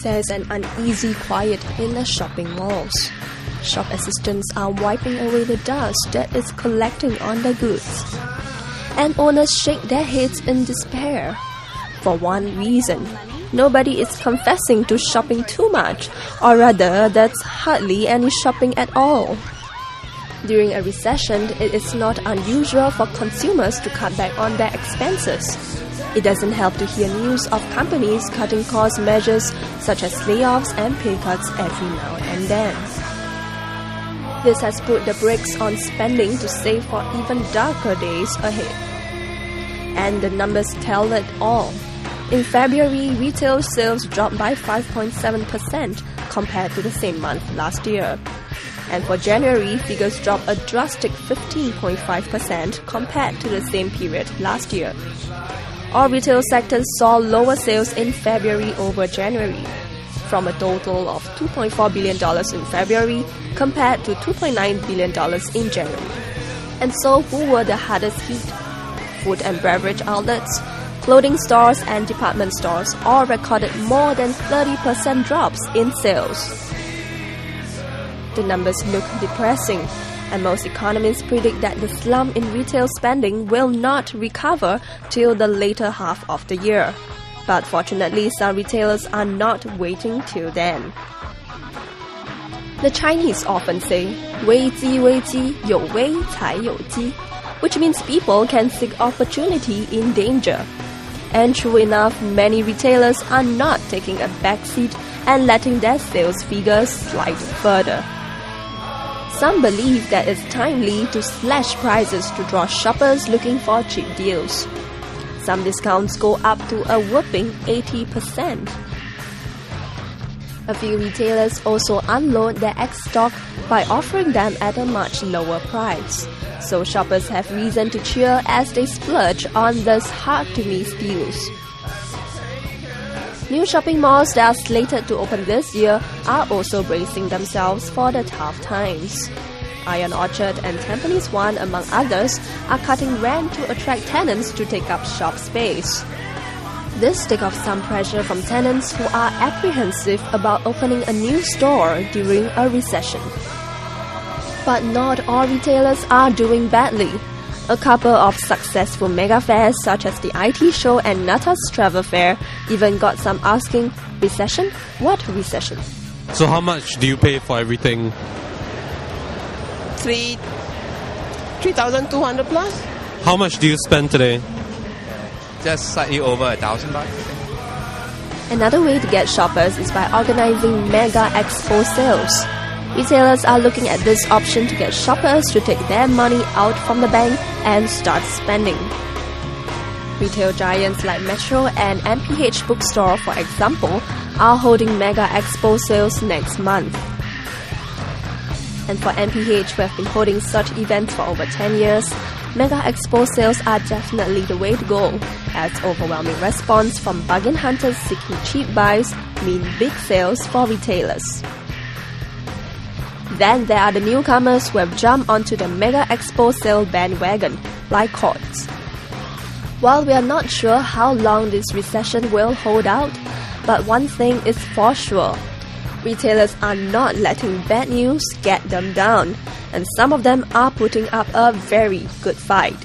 There's an uneasy quiet in the shopping malls. Shop assistants are wiping away the dust that is collecting on the goods. And owners shake their heads in despair. For one reason, nobody is confessing to shopping too much, or rather, that's hardly any shopping at all. During a recession, it is not unusual for consumers to cut back on their expenses. It doesn't help to hear news of companies cutting cost measures such as layoffs and pay cuts every now and then. This has put the brakes on spending to save for even darker days ahead. And the numbers tell it all. In February, retail sales dropped by 5.7% compared to the same month last year. And for January, figures dropped a drastic 15.5% compared to the same period last year. All retail sectors saw lower sales in February over January, from a total of $2.4 billion in February compared to $2.9 billion in January. And so who were the hardest hit? Food and beverage outlets, clothing stores and department stores all recorded more than 30% drops in sales. The numbers look depressing, and most economists predict that the slump in retail spending will not recover till the later half of the year. But fortunately, some retailers are not waiting till then. The Chinese often say, 危机危机有危才有机, which means people can seek opportunity in danger. And true enough, many retailers are not taking a backseat and letting their sales figures slide further. Some believe that it's timely to slash prices to draw shoppers looking for cheap deals. Some discounts go up to a whopping 80%. A few retailers also unload their ex-stock by offering them at a much lower price. So shoppers have reason to cheer as they splurge on these hard-to-miss deals. New shopping malls that are slated to open this year are also bracing themselves for the tough times. Iron Orchard and Tampines One, among others, are cutting rent to attract tenants to take up shop space. This takes off some pressure from tenants who are apprehensive about opening a new store during a recession. But not all retailers are doing badly. A couple of successful mega fairs such as the IT show and Nata's travel fair even got some asking, recession? What recession? So how much do you pay for everything? 3,200 plus. How much do you spend today? Just slightly over $1,000. Another way to get shoppers is by organizing mega expo sales. Retailers are looking at this option to get shoppers to take their money out from the bank and start spending. Retail giants like Metro and MPH Bookstore, for example, are holding mega expo sales next month. And for MPH, who have been holding such events for over 10 years, mega expo sales are definitely the way to go, as overwhelming response from bargain hunters seeking cheap buys mean big sales for retailers. Then there are the newcomers who have jumped onto the mega expo sale bandwagon, like Courts. While we are not sure how long this recession will hold out, but one thing is for sure. Retailers are not letting bad news get them down, and some of them are putting up a very good fight.